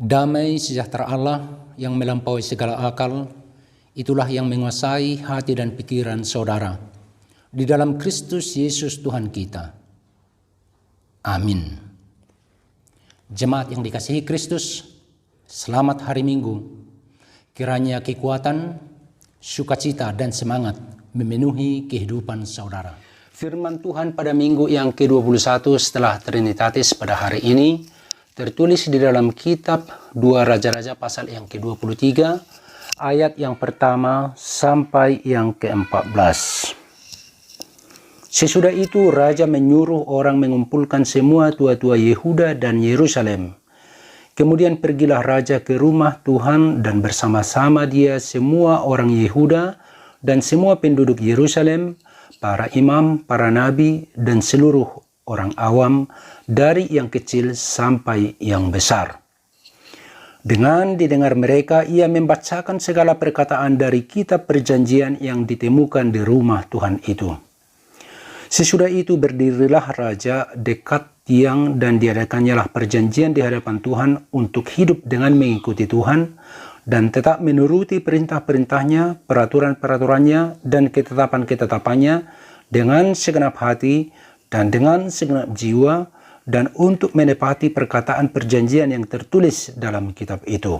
Damai sejahtera Allah yang melampaui segala akal, itulah yang menguasai hati dan pikiran saudara di dalam Kristus Yesus Tuhan kita. Amin. Jemaat yang dikasihi Kristus, selamat hari Minggu. Kiranya kekuatan, sukacita dan semangat memenuhi kehidupan saudara. Firman Tuhan pada minggu yang ke-21 setelah Trinitatis pada hari ini tertulis di dalam kitab 2 Raja-Raja pasal yang ke-23 ayat yang pertama sampai yang ke-14. Sesudah itu raja menyuruh orang mengumpulkan semua tua-tua Yehuda dan Yerusalem. Kemudian pergilah raja ke rumah Tuhan dan bersama-sama dia semua orang Yehuda dan semua penduduk Yerusalem, para imam, para nabi, dan seluruh orang awam, dari yang kecil sampai yang besar. Dengan didengar mereka, ia membacakan segala perkataan dari kitab perjanjian yang ditemukan di rumah Tuhan itu. Sesudah itu berdirilah raja dekat tiang dan diadakannya perjanjian di hadapan Tuhan untuk hidup dengan mengikuti Tuhan dan tetap menuruti perintah-perintahnya, peraturan-peraturannya, dan ketetapan-ketetapannya dengan segenap hati dan dengan segenap jiwa, dan untuk menepati perkataan perjanjian yang tertulis dalam kitab itu.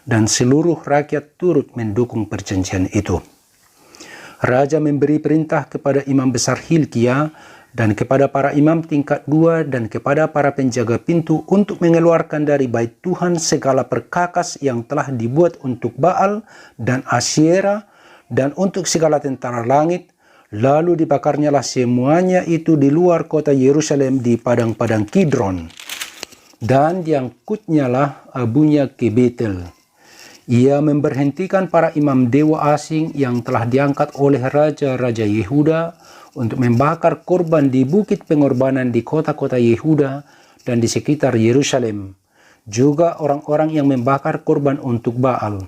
Dan seluruh rakyat turut mendukung perjanjian itu. Raja memberi perintah kepada imam besar Hilkia dan kepada para imam tingkat 2 dan kepada para penjaga pintu untuk mengeluarkan dari bait Tuhan segala perkakas yang telah dibuat untuk Baal dan Asyera dan untuk segala tentara langit. Lalu dibakarnyalah semuanya itu di luar kota Yerusalem di padang-padang Kidron. Dan diangkutnyalah abunya ke Betel. Ia memberhentikan para imam dewa asing yang telah diangkat oleh raja-raja Yehuda untuk membakar korban di bukit pengorbanan di kota-kota Yehuda dan di sekitar Yerusalem. Juga orang-orang yang membakar korban untuk Baal,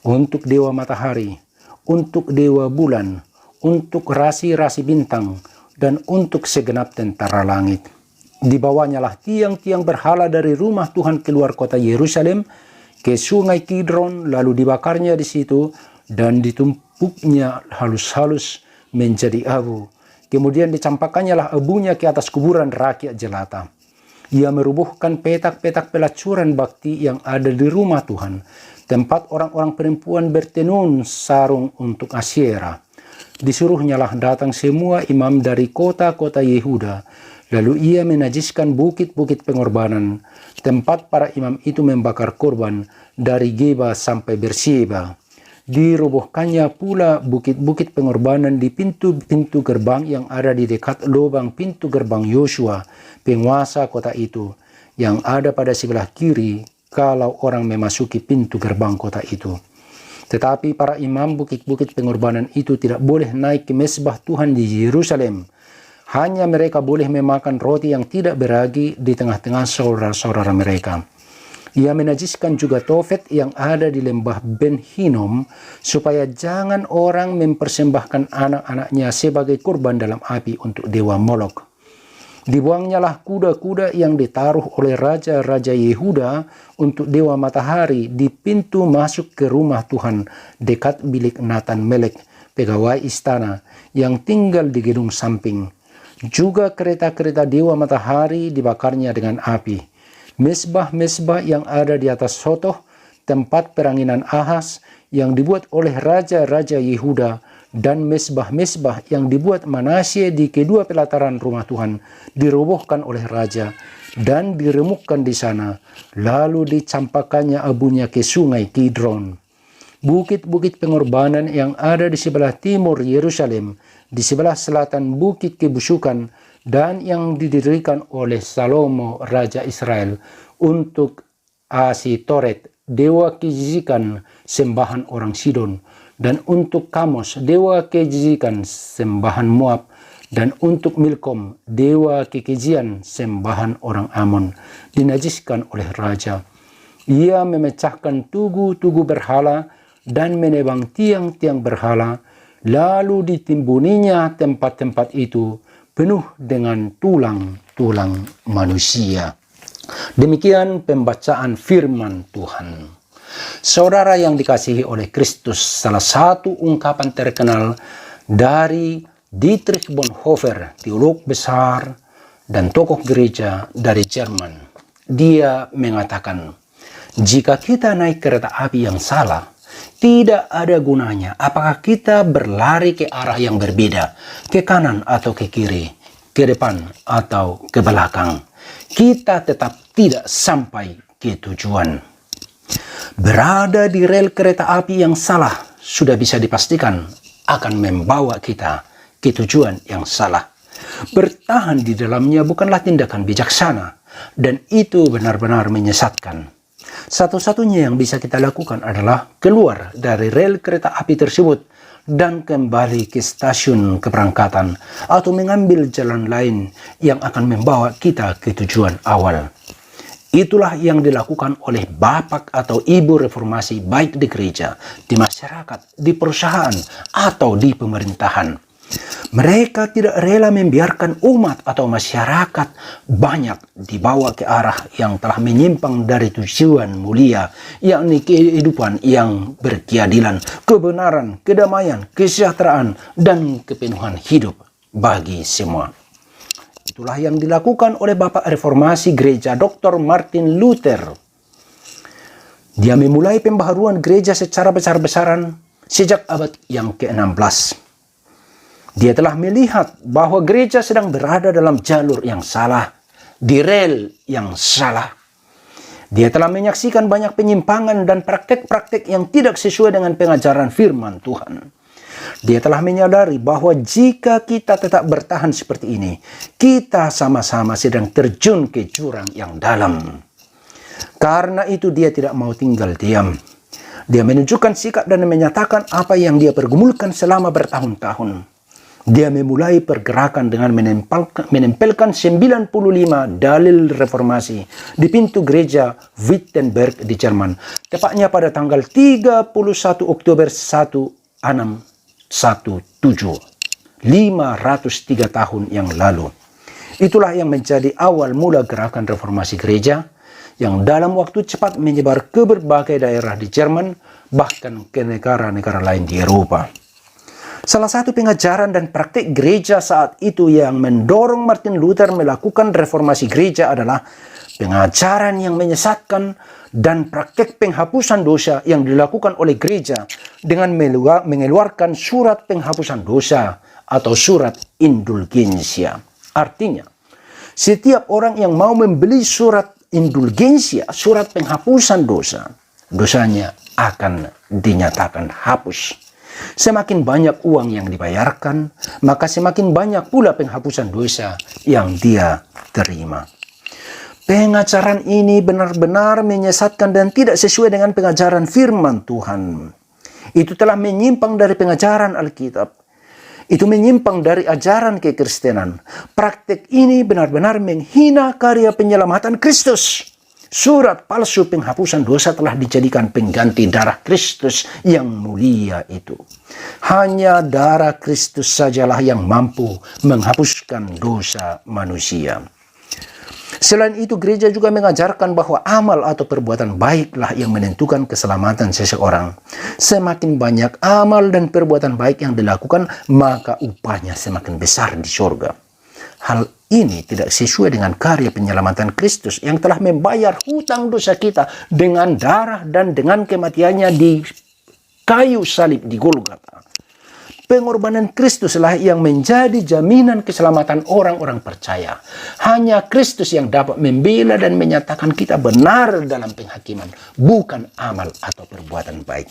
untuk dewa matahari, untuk dewa bulan, untuk rasi-rasi bintang, dan untuk segenap tentara langit. Dibawanyalah tiang-tiang berhala dari rumah Tuhan keluar kota Yerusalem ke sungai Kidron, lalu dibakarnya di situ dan ditumpuknya halus-halus menjadi abu. Kemudian dicampakkannya abunya ke atas kuburan rakyat jelata. Ia merubuhkan petak-petak pelacuran bakti yang ada di rumah Tuhan, tempat orang-orang perempuan bertenun sarung untuk Asyera. Disuruhnyalah datang semua imam dari kota-kota Yehuda. Lalu ia menajiskan bukit-bukit pengorbanan, tempat para imam itu membakar korban dari Geba sampai Berseba. Dirobohkannya pula bukit-bukit pengorbanan di pintu-pintu gerbang yang ada di dekat lubang pintu gerbang Yosua, penguasa kota itu, yang ada pada sebelah kiri kalau orang memasuki pintu gerbang kota itu. Tetapi para imam bukit-bukit pengorbanan itu tidak boleh naik ke mezbah Tuhan di Yerusalem. Hanya mereka boleh memakan roti yang tidak beragi di tengah-tengah saudara-saudara mereka. Ia menajiskan juga Tofet yang ada di lembah Ben Hinnom, supaya jangan orang mempersembahkan anak-anaknya sebagai kurban dalam api untuk dewa Molok. Dibuangnyalah kuda-kuda yang ditaruh oleh raja-raja Yehuda untuk dewa matahari di pintu masuk ke rumah Tuhan dekat bilik Natan Melek, pegawai istana, yang tinggal di gedung samping. Juga kereta-kereta dewa matahari dibakarnya dengan api. Mesbah-mesbah yang ada di atas sotoh, tempat peranginan Ahaz yang dibuat oleh raja-raja Yehuda, dan mesbah-mesbah yang dibuat Manasye di kedua pelataran rumah Tuhan dirobohkan oleh raja dan diremukkan di sana, lalu dicampakkannya abunya ke sungai Kidron. Bukit-bukit pengorbanan yang ada di sebelah timur Yerusalem, di sebelah selatan bukit kebusukan, dan yang didirikan oleh Salomo Raja Israel untuk Asitoret, dewa kejijikan sembahan orang Sidon, dan untuk Kamos, dewa kejijikan sembahan Moab, dan untuk Milkom, dewa kekejian sembahan orang Amon, dinajiskan oleh raja. Ia memecahkan tugu-tugu berhala dan menebang tiang-tiang berhala, lalu ditimbuninya tempat-tempat itu penuh dengan tulang-tulang manusia. Demikian pembacaan firman Tuhan. Saudara yang dikasihi oleh Kristus, salah satu ungkapan terkenal dari Dietrich Bonhoeffer, teolog besar dan tokoh gereja dari Jerman. Dia mengatakan, jika kita naik kereta api yang salah, tidak ada gunanya apakah kita berlari ke arah yang berbeda, ke kanan atau ke kiri, ke depan atau ke belakang. Kita tetap tidak sampai ke tujuan. Berada di rel kereta api yang salah sudah bisa dipastikan akan membawa kita ke tujuan yang salah. Bertahan di dalamnya bukanlah tindakan bijaksana, dan itu benar-benar menyesatkan. Satu-satunya yang bisa kita lakukan adalah keluar dari rel kereta api tersebut dan kembali ke stasiun keberangkatan atau mengambil jalan lain yang akan membawa kita ke tujuan awal. Itulah yang dilakukan oleh bapak atau ibu reformasi baik di gereja, di masyarakat, di perusahaan, atau di pemerintahan. Mereka tidak rela membiarkan umat atau masyarakat banyak dibawa ke arah yang telah menyimpang dari tujuan mulia, yakni kehidupan yang berkeadilan, kebenaran, kedamaian, kesejahteraan, dan kepenuhan hidup bagi semua. Itulah yang dilakukan oleh Bapak Reformasi Gereja Dr. Martin Luther. Dia memulai pembaharuan gereja secara besar-besaran sejak abad yang ke-16. Dia telah melihat bahwa gereja sedang berada dalam jalur yang salah, di rel yang salah. Dia telah menyaksikan banyak penyimpangan dan praktek-praktek yang tidak sesuai dengan pengajaran firman Tuhan. Dia telah menyadari bahwa jika kita tetap bertahan seperti ini, kita sama-sama sedang terjun ke jurang yang dalam. Karena itu dia tidak mau tinggal diam. Dia menunjukkan sikap dan menyatakan apa yang dia pergumulkan selama bertahun-tahun. Dia memulai pergerakan dengan menempelkan 95 dalil reformasi di pintu gereja Wittenberg di Jerman, tepatnya pada tanggal 31 Oktober 1617, 503 tahun yang lalu. Itulah yang menjadi awal mula gerakan reformasi gereja yang dalam waktu cepat menyebar ke berbagai daerah di Jerman, bahkan ke negara-negara lain di Eropa. Salah satu pengajaran dan praktik gereja saat itu yang mendorong Martin Luther melakukan reformasi gereja adalah pengajaran yang menyesatkan dan praktik penghapusan dosa yang dilakukan oleh gereja dengan mengeluarkan surat penghapusan dosa atau surat indulgensia. Artinya, setiap orang yang mau membeli surat indulgensia, surat penghapusan dosa, dosanya akan dinyatakan hapus. Semakin banyak uang yang dibayarkan, maka semakin banyak pula penghapusan dosa yang dia terima. Pengajaran ini benar-benar menyesatkan dan tidak sesuai dengan pengajaran firman Tuhan. Itu telah menyimpang dari pengajaran Alkitab. Itu menyimpang dari ajaran kekristenan. Praktik ini benar-benar menghina karya penyelamatan Kristus. Surat palsu penghapusan dosa telah dijadikan pengganti darah Kristus yang mulia itu. Hanya darah Kristus sajalah yang mampu menghapuskan dosa manusia. Selain itu, gereja juga mengajarkan bahwa amal atau perbuatan baiklah yang menentukan keselamatan seseorang. Semakin banyak amal dan perbuatan baik yang dilakukan, maka upahnya semakin besar di surga. Hal ini tidak sesuai dengan karya penyelamatan Kristus yang telah membayar hutang dosa kita dengan darah dan dengan kematiannya di kayu salib di Golgota. Pengorbanan Kristuslah yang menjadi jaminan keselamatan orang-orang percaya. Hanya Kristus yang dapat membela dan menyatakan kita benar dalam penghakiman, bukan amal atau perbuatan baik.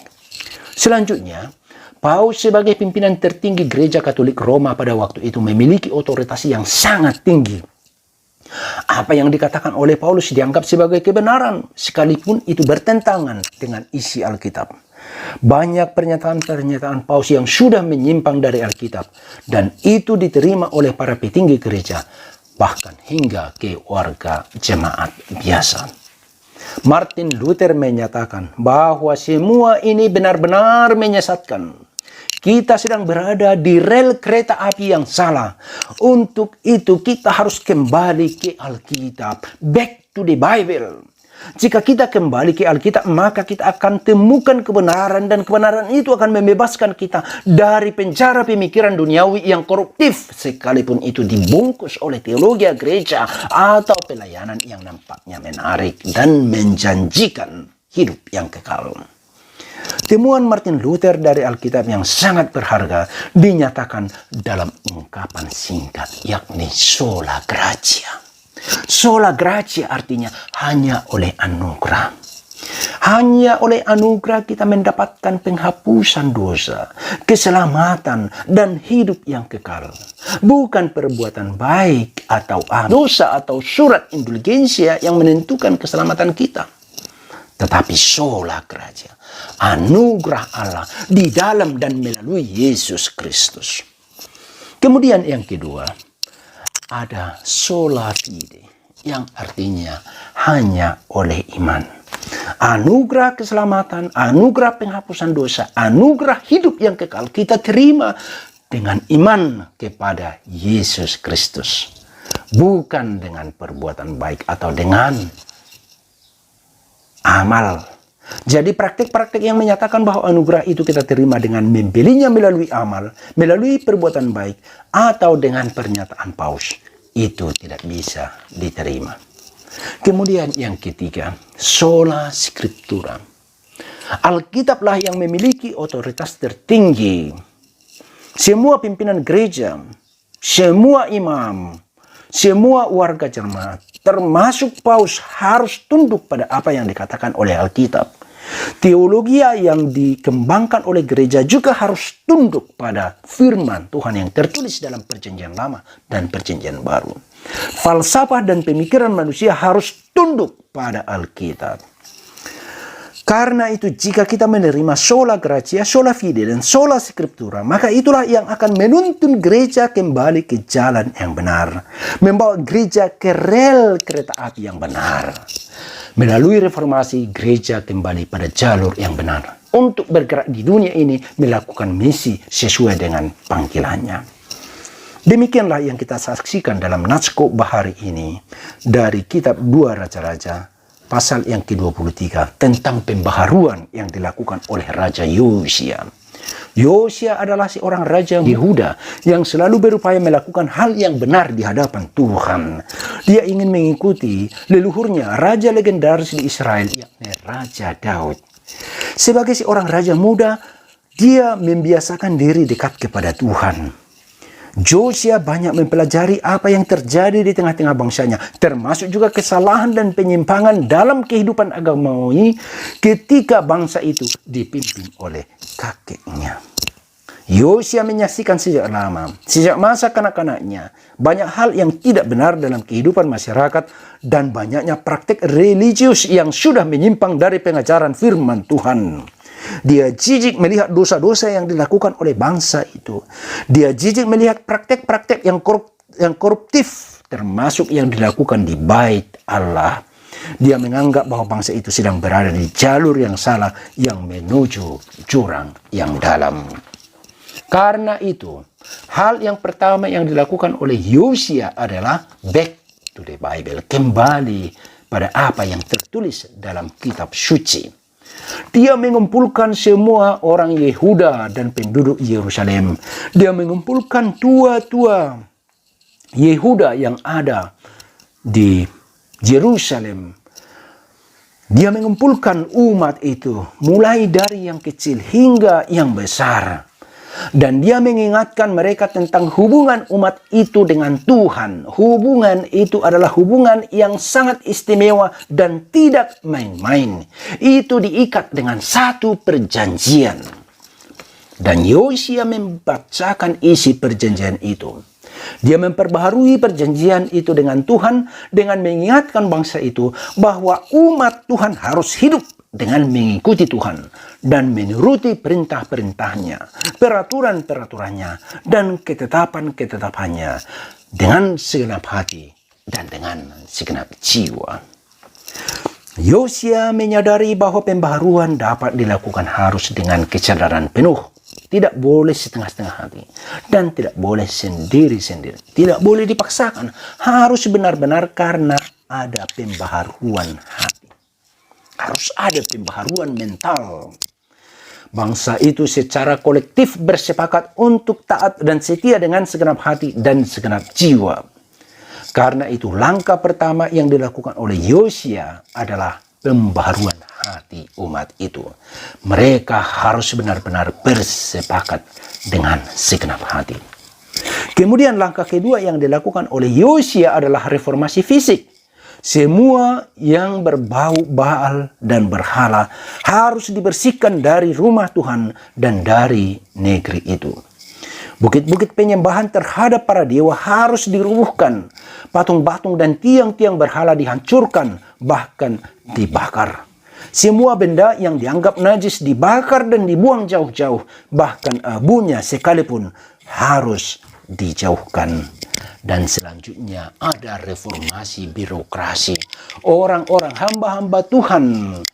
Selanjutnya, Paus sebagai pimpinan tertinggi Gereja Katolik Roma pada waktu itu memiliki otoritas yang sangat tinggi. Apa yang dikatakan oleh Paulus dianggap sebagai kebenaran, sekalipun itu bertentangan dengan isi Alkitab. Banyak pernyataan-pernyataan Paus yang sudah menyimpang dari Alkitab, dan itu diterima oleh para petinggi gereja, bahkan hingga ke warga jemaat biasa. Martin Luther menyatakan bahwa semua ini benar-benar menyesatkan. Kita sedang berada di rel kereta api yang salah. Untuk itu kita harus kembali ke Alkitab. Back to the Bible. Jika kita kembali ke Alkitab, maka kita akan temukan kebenaran, dan kebenaran itu akan membebaskan kita dari penjara pemikiran duniawi yang koruptif, sekalipun itu dibungkus oleh teologi gereja atau pelayanan yang nampaknya menarik dan menjanjikan hidup yang kekal. Temuan Martin Luther dari Alkitab yang sangat berharga dinyatakan dalam ungkapan singkat, yakni sola gratia. Sola gratia artinya hanya oleh anugerah. Hanya oleh anugerah kita mendapatkan penghapusan dosa, keselamatan, dan hidup yang kekal. Bukan perbuatan baik atau dosa atau surat indulgensia yang menentukan keselamatan kita. Tetapi sola gratia, anugerah Allah di dalam dan melalui Yesus Kristus. Kemudian yang kedua, ada sola fide, yang artinya hanya oleh iman. Anugerah keselamatan, anugerah penghapusan dosa, anugerah hidup yang kekal kita terima dengan iman kepada Yesus Kristus. Bukan dengan perbuatan baik atau dengan amal. Jadi praktik-praktik yang menyatakan bahwa anugerah itu kita terima dengan membelinya melalui amal, melalui perbuatan baik, atau dengan pernyataan paus, itu tidak bisa diterima. Kemudian yang ketiga, sola scriptura. Alkitablah yang memiliki otoritas tertinggi. Semua pimpinan gereja, semua imam, semua warga jemaat, termasuk paus, harus tunduk pada apa yang dikatakan oleh Alkitab. Teologi yang dikembangkan oleh gereja juga harus tunduk pada firman Tuhan yang tertulis dalam Perjanjian Lama dan Perjanjian Baru. Falsafah dan pemikiran manusia harus tunduk pada Alkitab. Karena itu, jika kita menerima sola gratia, sola fide, dan sola scriptura, maka itulah yang akan menuntun gereja kembali ke jalan yang benar. Membawa gereja ke rel kereta api yang benar. Melalui reformasi, gereja kembali pada jalur yang benar. Untuk bergerak di dunia ini, melakukan misi sesuai dengan panggilannya. Demikianlah yang kita saksikan dalam Natsko Bahari ini dari kitab 2 Raja-Raja. Pasal yang ke-23 tentang pembaharuan yang dilakukan oleh Raja Yosia. Yosia adalah seorang raja Yehuda yang selalu berupaya melakukan hal yang benar di hadapan Tuhan. Dia ingin mengikuti leluhurnya, raja legendaris di Israel, yakni Raja Daud. Sebagai seorang raja muda, dia membiasakan diri dekat kepada Tuhan. Yosia banyak mempelajari apa yang terjadi di tengah-tengah bangsanya, termasuk juga kesalahan dan penyimpangan dalam kehidupan agamawi ketika bangsa itu dipimpin oleh kakeknya. Yosia menyaksikan sejak lama, sejak masa kanak-kanaknya, banyak hal yang tidak benar dalam kehidupan masyarakat dan banyaknya praktik religius yang sudah menyimpang dari pengajaran firman Tuhan. Dia jijik melihat dosa-dosa yang dilakukan oleh bangsa itu. Dia jijik melihat praktek-praktek yang koruptif, termasuk yang dilakukan di bait Allah. Dia menganggap bahwa bangsa itu sedang berada di jalur yang salah yang menuju jurang yang dalam. Karena itu, hal yang pertama yang dilakukan oleh Yosia adalah back to the Bible, kembali pada apa yang tertulis dalam kitab suci. Dia mengumpulkan semua orang Yehuda dan penduduk Yerusalem. Dia mengumpulkan tua-tua Yehuda yang ada di Yerusalem. Dia mengumpulkan umat itu, mulai dari yang kecil hingga yang besar. Dan dia mengingatkan mereka tentang hubungan umat itu dengan Tuhan. Hubungan itu adalah hubungan yang sangat istimewa dan tidak main-main. Itu diikat dengan satu perjanjian. Dan Yosia membacakan isi perjanjian itu. Dia memperbaharui perjanjian itu dengan Tuhan dengan mengingatkan bangsa itu bahwa umat Tuhan harus hidup dengan mengikuti Tuhan dan menuruti perintah-perintahnya, peraturan-peraturannya, dan ketetapan-ketetapannya dengan segenap hati dan dengan segenap jiwa. Yosia menyadari bahwa pembaharuan dapat dilakukan harus dengan kesadaran penuh. Tidak boleh setengah-setengah hati. Dan tidak boleh sendiri-sendiri. Tidak boleh dipaksakan. Harus benar-benar karena ada pembaharuan hati. Harus ada pembaharuan mental. Bangsa itu secara kolektif bersepakat untuk taat dan setia dengan segenap hati dan segenap jiwa. Karena itu langkah pertama yang dilakukan oleh Yosia adalah pembaharuan hati umat itu. Mereka harus benar-benar bersepakat dengan segenap hati. Kemudian langkah kedua yang dilakukan oleh Yosia adalah reformasi fisik. Semua yang berbau Baal dan berhala harus dibersihkan dari rumah Tuhan dan dari negeri itu. Bukit-bukit penyembahan terhadap para dewa harus dirubuhkan. Patung-patung dan tiang-tiang berhala dihancurkan, bahkan dibakar. Semua benda yang dianggap najis dibakar dan dibuang jauh-jauh, bahkan abunya sekalipun harus dijauhkan. Dan selanjutnya ada reformasi birokrasi. Orang-orang hamba-hamba Tuhan,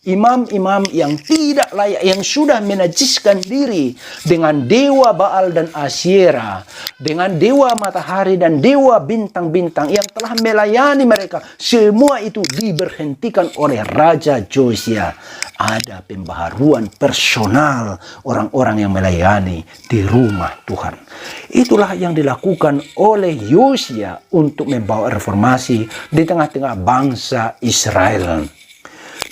imam-imam yang tidak layak, yang sudah menajiskan diri dengan dewa Baal dan Asyera, dengan dewa matahari dan dewa bintang-bintang yang telah melayani mereka. Semua itu diberhentikan oleh Raja Yosia. Ada pembaharuan personal orang-orang yang melayani di rumah Tuhan. Itulah yang dilakukan oleh Yosia untuk membawa reformasi di tengah-tengah bangsa Israel.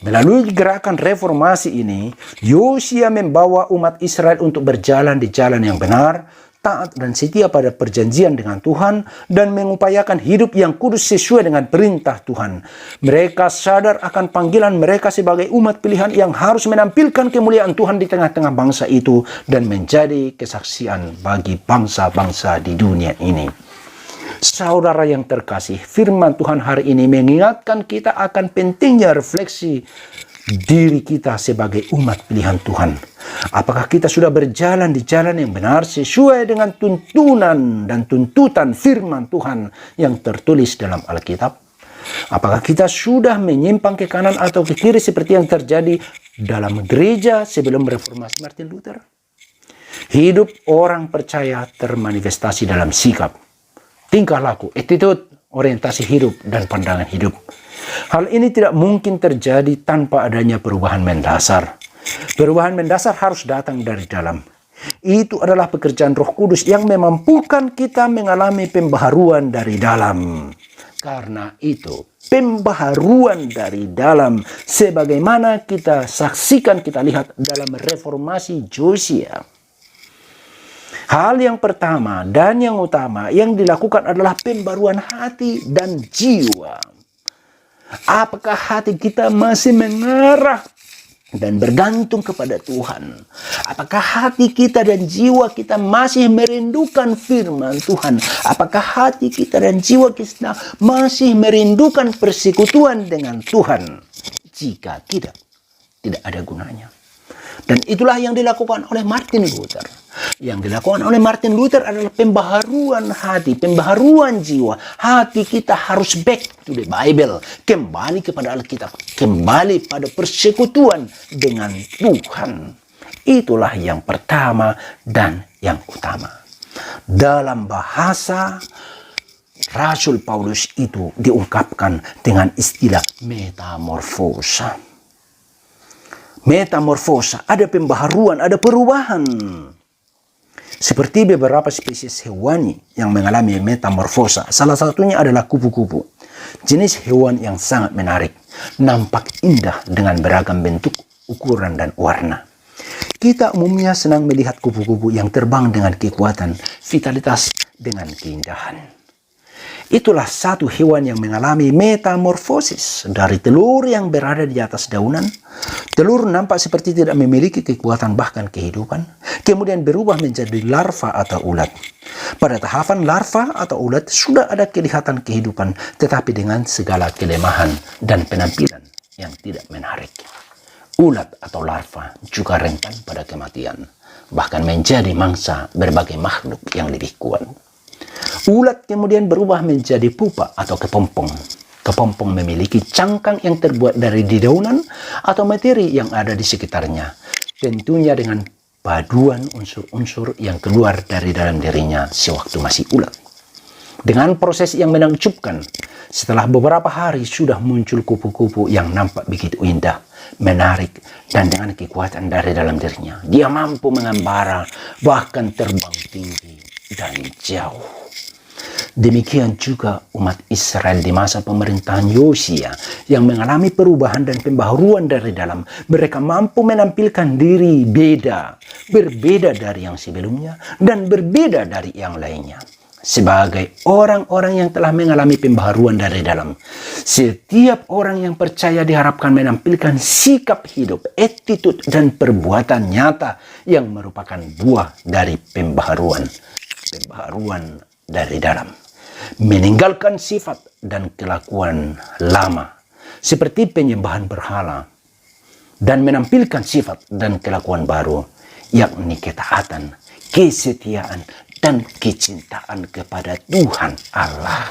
Melalui gerakan reformasi ini, Yosia membawa umat Israel untuk berjalan di jalan yang benar, taat dan setia pada perjanjian dengan Tuhan, dan mengupayakan hidup yang kudus sesuai dengan perintah Tuhan. Mereka sadar akan panggilan mereka sebagai umat pilihan yang harus menampilkan kemuliaan Tuhan di tengah-tengah bangsa itu dan menjadi kesaksian bagi bangsa-bangsa di dunia ini. Saudara yang terkasih, firman Tuhan hari ini mengingatkan kita akan pentingnya refleksi diri kita sebagai umat pilihan Tuhan. Apakah kita sudah berjalan di jalan yang benar sesuai dengan tuntunan dan tuntutan firman Tuhan yang tertulis dalam Alkitab? Apakah kita sudah menyimpang ke kanan atau ke kiri seperti yang terjadi dalam gereja sebelum reformasi Martin Luther? Hidup orang percaya termanifestasi dalam sikap, tingkah laku, attitude, orientasi hidup, dan pandangan hidup. Hal ini tidak mungkin terjadi tanpa adanya perubahan mendasar. Perubahan mendasar harus datang dari dalam. Itu adalah pekerjaan Roh Kudus yang memampukan kita mengalami pembaharuan dari dalam. Karena itu, pembaharuan dari dalam sebagaimana kita saksikan, kita lihat dalam reformasi Yosia. Hal yang pertama dan yang utama yang dilakukan adalah pembaruan hati dan jiwa. Apakah hati kita masih mengarah dan bergantung kepada Tuhan? Apakah hati kita dan jiwa kita masih merindukan firman Tuhan? Apakah hati kita dan jiwa kita masih merindukan persekutuan dengan Tuhan? Jika tidak ada gunanya. Dan itulah yang dilakukan oleh Martin Luther. Yang dilakukan oleh Martin Luther adalah pembaharuan hati, pembaharuan jiwa. Hati kita harus back to the Bible. Kembali kepada Alkitab. Kembali pada persekutuan dengan Tuhan. Itulah yang pertama dan yang utama. Dalam bahasa Rasul Paulus itu diungkapkan dengan istilah metamorfosa. Metamorfosa, ada pembaharuan, ada perubahan. Seperti beberapa spesies hewani yang mengalami metamorfosa. Salah satunya adalah kupu-kupu. Jenis hewan yang sangat menarik. Nampak indah dengan beragam bentuk, ukuran, dan warna. Kita umumnya senang melihat kupu-kupu yang terbang dengan kekuatan, vitalitas, dengan keindahan. Itulah satu hewan yang mengalami metamorfosis. Dari telur yang berada di atas daunan, telur nampak seperti tidak memiliki kekuatan bahkan kehidupan, kemudian berubah menjadi larva atau ulat. Pada tahapan larva atau ulat sudah ada kelihatan kehidupan, tetapi dengan segala kelemahan dan penampilan yang tidak menarik. Ulat atau larva juga rentan pada kematian, bahkan menjadi mangsa berbagai makhluk yang lebih kuat. Ulat kemudian berubah menjadi pupa atau kepompong. Kepompong memiliki cangkang yang terbuat dari dedaunan atau materi yang ada di sekitarnya. Tentunya dengan paduan unsur-unsur yang keluar dari dalam dirinya sewaktu masih ulat. Dengan proses yang menakjubkan, setelah beberapa hari sudah muncul kupu-kupu yang nampak begitu indah, menarik, dan dengan kekuatan dari dalam dirinya. Dia mampu mengembara, bahkan terbang tinggi dan jauh. Demikian juga umat Israel di masa pemerintahan Yosia yang mengalami perubahan dan pembaharuan dari dalam. Mereka mampu menampilkan diri berbeda dari yang sebelumnya dan berbeda dari yang lainnya. Sebagai orang-orang yang telah mengalami pembaharuan dari dalam, setiap orang yang percaya diharapkan menampilkan sikap hidup, attitude, dan perbuatan nyata yang merupakan buah dari pembaharuan dari dalam. Meninggalkan sifat dan kelakuan lama seperti penyembahan berhala dan menampilkan sifat dan kelakuan baru, yakni ketaatan, kesetiaan, dan kecintaan kepada Tuhan Allah.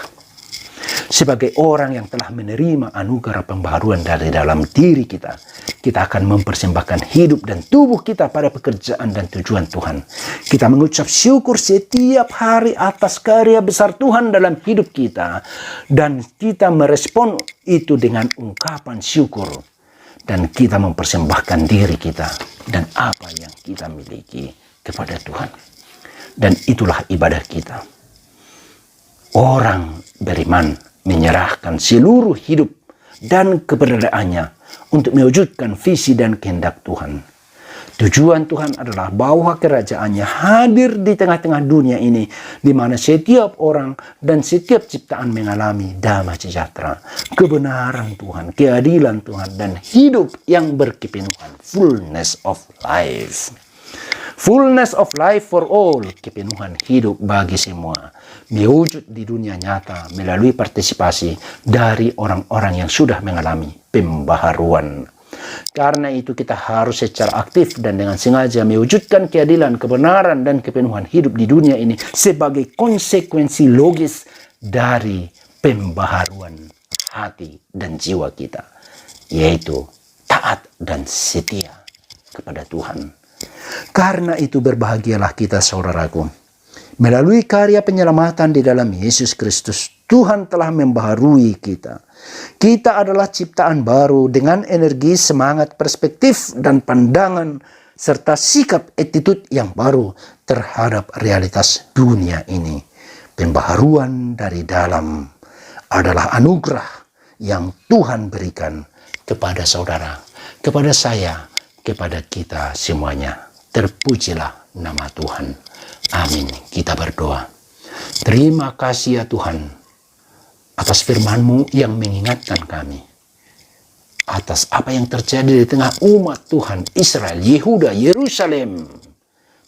Sebagai orang yang telah menerima anugerah pembaharuan dari dalam diri kita, kita akan mempersembahkan hidup dan tubuh kita pada pekerjaan dan tujuan Tuhan. Kita mengucap syukur setiap hari atas karya besar Tuhan dalam hidup kita, dan kita merespon itu dengan ungkapan syukur, dan kita mempersembahkan diri kita dan apa yang kita miliki kepada Tuhan. Dan itulah ibadah kita. Orang beriman menyerahkan seluruh hidup dan keberadaannya untuk mewujudkan visi dan kehendak Tuhan. Tujuan Tuhan adalah bahwa kerajaannya hadir di tengah-tengah dunia ini, di mana setiap orang dan setiap ciptaan mengalami damai sejahtera, kebenaran Tuhan, keadilan Tuhan, dan hidup yang berkepenuhan, fullness of life. Fullness of life for all, kepenuhan hidup bagi semua, mewujud di dunia nyata melalui partisipasi dari orang-orang yang sudah mengalami pembaharuan. Karena itu kita harus secara aktif dan dengan sengaja mewujudkan keadilan, kebenaran, dan kepenuhan hidup di dunia ini sebagai konsekuensi logis dari pembaharuan hati dan jiwa kita, yaitu taat dan setia kepada Tuhan. Karena itu berbahagialah kita, saudaraku. Melalui karya penyelamatan di dalam Yesus Kristus, Tuhan telah membaharui kita. Kita adalah ciptaan baru dengan energi, semangat, perspektif, dan pandangan, serta sikap attitude yang baru terhadap realitas dunia ini. Pembaharuan dari dalam adalah anugerah yang Tuhan berikan kepada saudara, kepada saya, kepada kita semuanya. Terpujilah nama Tuhan. Amin. Kita berdoa. Terima kasih ya Tuhan atas firman-Mu yang mengingatkan kami atas apa yang terjadi di tengah umat Tuhan Israel, Yehuda, Yerusalem.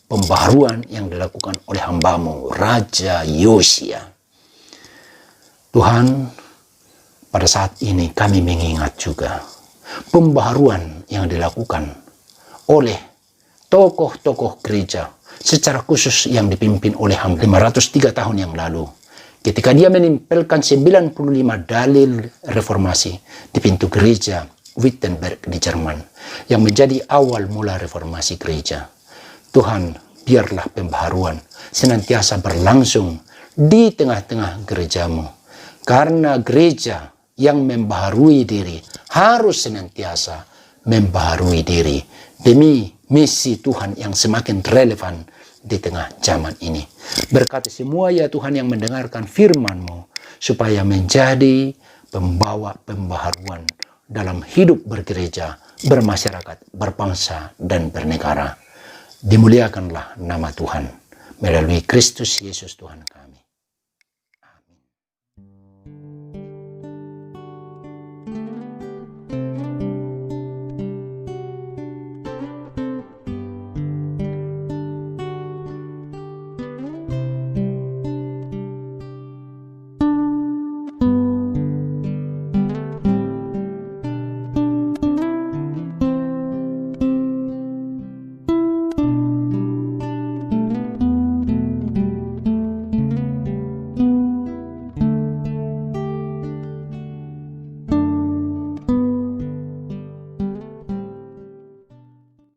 Pembaharuan yang dilakukan oleh hamba-Mu, Raja Yosia. Tuhan, pada saat ini kami mengingat juga pembaharuan yang dilakukan oleh tokoh-tokoh gereja, secara khusus yang dipimpin oleh hamba 503 tahun yang lalu, ketika dia menempelkan 95 dalil reformasi di pintu gereja Wittenberg di Jerman, yang menjadi awal mula reformasi gereja. Tuhan, biarlah pembaharuan senantiasa berlangsung di tengah-tengah gereja-Mu, karena gereja yang membaharui diri harus senantiasa membaharui diri demi misi Tuhan yang semakin relevan di tengah zaman ini. Berkati semua ya Tuhan yang mendengarkan firman-Mu, supaya menjadi pembawa pembaharuan dalam hidup bergereja, bermasyarakat, berbangsa, dan bernegara. Dimuliakanlah nama Tuhan melalui Kristus Yesus Tuhan kami.